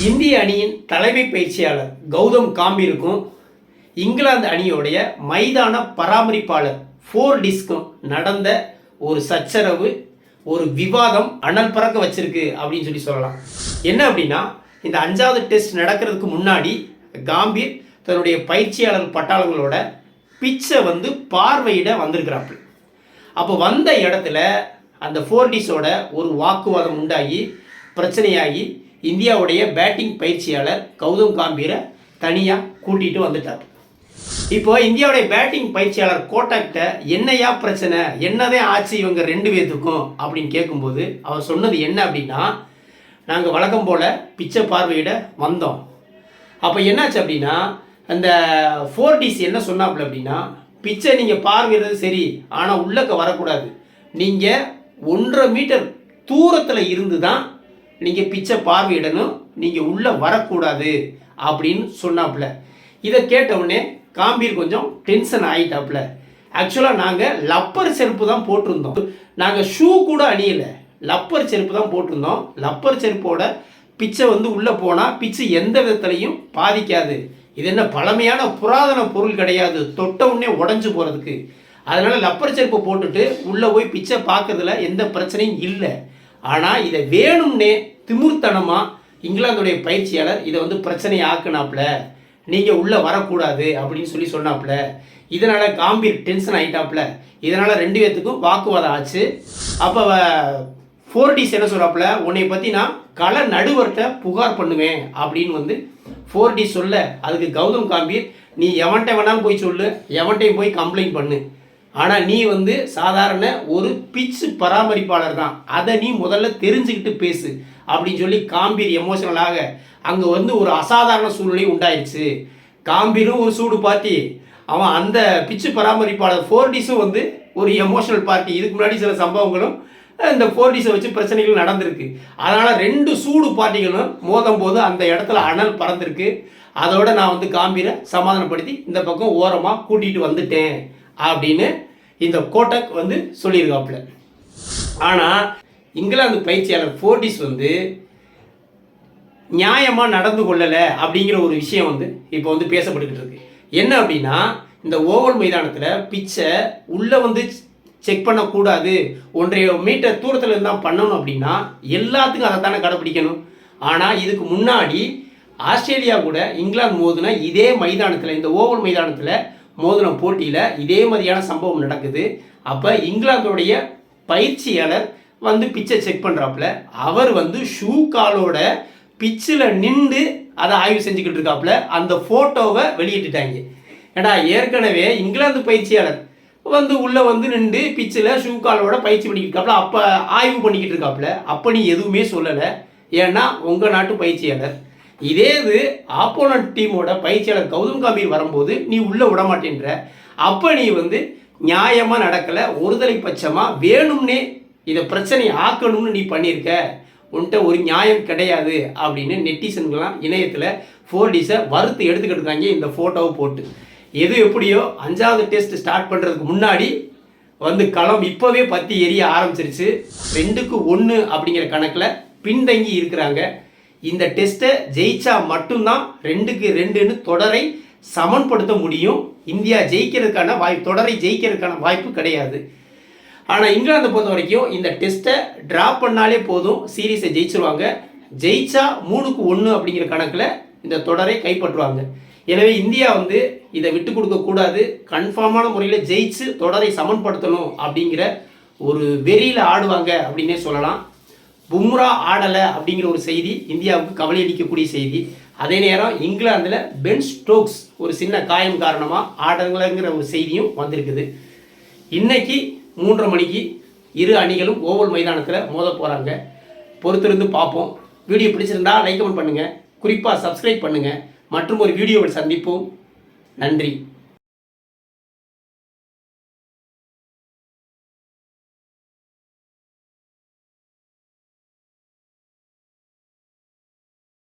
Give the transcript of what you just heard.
இந்திய அணியின் தலைமை பயிற்சியாளர் கௌதம் காம்பீருக்கும் இங்கிலாந்து அணியோடைய மைதான பராமரிப்பாளர் ஃபோர்டிஸ்க்கும் நடந்த ஒரு சச்சரவு, ஒரு விவாதம் அனல் பறக்க வச்சிருக்கு அப்படின்னு சொல்லலாம். என்ன அப்படின்னா, இந்த 5வது டெஸ்ட் நடக்கிறதுக்கு முன்னாடி காம்பீர் தன்னுடைய பயிற்சியாளர் பட்டாளங்களோட பிச்சை பார்வையிட வந்திருக்கிறாப்புல. அப்போ வந்த இடத்துல அந்த ஃபோர்டிஸோட ஒரு வாக்குவாதம் உண்டாகி பிரச்சனையாகி இந்தியாவுடைய பேட்டிங் பயிற்சியாளர் கௌதம் காம்பீரை தனியாக கூட்டிகிட்டு வந்துட்டார். இப்போ இந்தியாவுடைய பேட்டிங் பயிற்சியாளர் கோட்டக்கிட்ட என்னையா பிரச்சனை, என்னதான் ஆச்சு இவங்க 2 பேர்த்துக்கும் அப்படின்னு கேட்கும்போது அவர் சொன்னது என்ன அப்படின்னா, நாங்கள் வழக்கம் போல் பிச்சை பார்வையிட வந்தோம். அப்போ என்னாச்சு அப்படின்னா, அந்த ஃபோர்டிஸ் என்ன சொன்னாப்புல அப்படின்னா, பிச்சை நீங்கள் பார்வையிடுறது சரி, ஆனால் உள்ளக்க வரக்கூடாது, நீங்கள் 1.5 மீட்டர் தூரத்தில் இருந்து தான் நீங்கள் பிச்சை பார்வையிடணும், நீங்கள் உள்ளே வரக்கூடாது அப்படின்னு சொன்னாப்புல. இதை கேட்டவுடனே காம்பீர் கொஞ்சம் டென்ஷன் ஆகிட்டாப்புல. ஆக்சுவலாக நாங்கள் லப்பர் செருப்பு தான் போட்டிருந்தோம், நாங்கள் ஷூ கூட அணியலை, லப்பர் செருப்பு தான் போட்டிருந்தோம். லப்பர் செருப்போட பிச்சை உள்ளே போனால் பிச்சை எந்த விதத்துலையும் பாதிக்காது, இது என்ன பழமையான புராதன பொருள் கிடையாது, தொட்ட உடனே உடஞ்சி போகிறதுக்கு, அதனால் லப்பர் செருப்பை போட்டுட்டு உள்ளே போய் பிச்சை பார்க்கறதுல எந்த பிரச்சனையும் இல்லை. ஆனால் இதை வேணும்னே திமுர்த்தனமாக இங்கிலாந்துடைய பயிற்சியாளர் இதை பிரச்சனையை ஆக்குனாப்புல, நீங்கள் உள்ளே வரக்கூடாது அப்படின்னு சொன்னாப்புல. இதனால் காம்பீர் டென்ஷன் ஆகிட்டாப்புல. இதனால் 2 பேர்த்துக்கும் வாக்குவாதம் ஆச்சு. அப்போ ஃபோர்டிஸ் என்ன சொல்கிறாப்புல, உன்னை பற்றி நான் கள நடுவர்கிட்ட புகார் பண்ணுவேன் அப்படின்னு ஃபோர்டிஸ் சொல்ல, அதுக்கு கௌதம் காம்பீர், நீ எவன்கிட்ட வேணாலும் போய் சொல்லு, எவன்கிட்டையும் போய் கம்ப்ளைண்ட் பண்ணு, ஆனால் நீ சாதாரண ஒரு பிச்சு பராமரிப்பாளர் தான், அதை நீ முதல்ல தெரிஞ்சுக்கிட்டு பேசு அப்படின்னு சொல்லி காம்பீர் எமோஷனலாக அங்கே ஒரு அசாதாரண சூழ்நிலை உண்டாயிடுச்சு. காம்பீரும் ஒரு சூடு பார்ட்டி, அவன் அந்த பிச்சு பராமரிப்பாளர் ஃபோர்டிஸும் ஒரு எமோஷனல் பார்ட்டி. இதுக்கு முன்னாடி சில சம்பவங்களும் இந்த ஃபோர்டிஸை வச்சு பிரச்சனைகள் நடந்திருக்கு. அதனால் 2 சூடு பார்ட்டிகளும் மோதும் போது அந்த இடத்துல அனல் பறந்துருக்கு. அதோட நான் காம்பீரை சமாதானப்படுத்தி இந்த பக்கம் ஓரமாக கூட்டிகிட்டு வந்துட்டேன் அப்படின்னு இந்த கோட்டக் சொல்லியிருக்காப்புல. ஆனால் இங்கிலாந்து பயிற்சியாளர் ஃபோர்டிஸ் நியாயமாக நடந்து கொள்ளலை அப்படிங்கிற ஒரு விஷயம் இப்போ பேசப்பட்டுக்கிட்டு இருக்கு. என்ன அப்படின்னா, இந்த ஓவல் மைதானத்தில் பிச்சை உள்ளே செக் பண்ணக்கூடாது, 1.5 மீட்டர் தூரத்தில் இருந்தால் பண்ணணும் அப்படின்னா எல்லாத்துக்கும் அதை தானே கடைப்பிடிக்கணும். ஆனால் இதுக்கு முன்னாடி ஆஸ்திரேலியா கூட இங்கிலாந்து மோதின இதே மைதானத்தில், இந்த ஓவல் மைதானத்தில் மோதின போட்டியில் இதே மாதிரியான சம்பவம் நடக்குது. அப்போ இங்கிலாந்துடைய பயிற்சியாளர் பிச்சை செக் பண்ணுறாப்புல, அவர் ஷூ காலோட பிச்சில் நின்று அதை ஆய்வு செஞ்சுக்கிட்டு இருக்காப்புல. அந்த ஃபோட்டோவை வெளியிட்டுட்டாங்க. ஏன்னா ஏற்கனவே இங்கிலாந்து பயிற்சியாளர் உள்ளே நின்று பிச்சில் ஷூ காலோட பயிற்சி பண்ணிக்கிட்டு இருக்காப்புல, அப்போ ஆய்வு பண்ணிக்கிட்டு இருக்காப்புல. அப்போ நீ எதுவுமே சொல்லலை, ஏன்னா உங்கள் நாட்டு பயிற்சியாளர். இதே இது ஆப்போனன்ட் டீமோட பயிற்சியாளர் கௌதம் காம்பீர் வரும்போது நீ உள்ளே விட மாட்டேன்ற, அப்போ நீ நியாயமாக நடக்கலை, ஒருதலை பட்சமாக வேணும்னே இதை பிரச்சனை ஆக்கணும்னு நீ பண்ணியிருக்க, உன்கிட்ட ஒரு நியாயம் கிடையாது அப்படின்னு நெட்டிசன்கள்லாம் இணையத்தில் ஃபோர்டிஸை வறுத்து எடுத்துக்கிட்டு இருக்காங்க இந்த ஃபோட்டோவை போட்டு. எது எப்படியோ 5வது டெஸ்ட் ஸ்டார்ட் பண்ணுறதுக்கு முன்னாடி களம் இப்போவே பற்றி எரிய ஆரம்பிச்சிருச்சு. 2-1 அப்படிங்கிற கணக்கில் பின்தங்கி இருக்கிறாங்க. இந்த டெஸ்ட்டை ஜெயிச்சா மட்டும்தான் 2-2ன்னு தொடரை சமன்படுத்த முடியும். இந்தியா ஜெயிக்கிறதுக்கான தொடரை ஜெயிக்கிறதுக்கான வாய்ப்பு கிடையாது. ஆனால் இங்கிலாந்தை பொறுத்த வரைக்கும் இந்த டெஸ்ட்டை ட்ரா பண்ணாலே போதும், சீரீஸை ஜெயிச்சிருவாங்க. ஜெயிச்சா 3-1 அப்படிங்கிற கணக்கில் இந்த தொடரை கைப்பற்றுவாங்க. எனவே இந்தியா இதை விட்டு கொடுக்கக்கூடாது, கன்ஃபார்மான முறையில் ஜெயிச்சு தொடரை சமன்படுத்தணும் அப்படிங்கிற ஒரு வெறியில் ஆடுவாங்க அப்படின்னே சொல்லலாம். பும்ரா ஆடலை அப்படிங்கிற ஒரு செய்தி இந்தியாவுக்கு கவலை அளிக்கக்கூடிய செய்தி. அதே நேரம் இங்கிலாந்தில் பென் ஸ்டோக்ஸ் ஒரு சின்ன காயம் காரணமாக ஆடலைங்கிற ஒரு செய்தியும் வந்திருக்குது. இன்னைக்கு 3:30 மணிக்கு 2 அணிகளும் ஓவல் மைதானத்தில் மோத போகிறாங்க. பொறுத்திருந்து பார்ப்போம். வீடியோ பிடிச்சிருந்தா லைக் கமெண்ட் பண்ணுங்கள், குறிப்பாக சப்ஸ்கிரைப் பண்ணுங்கள். மற்றும் ஒரு வீடியோவில் சந்திப்போம். நன்றி.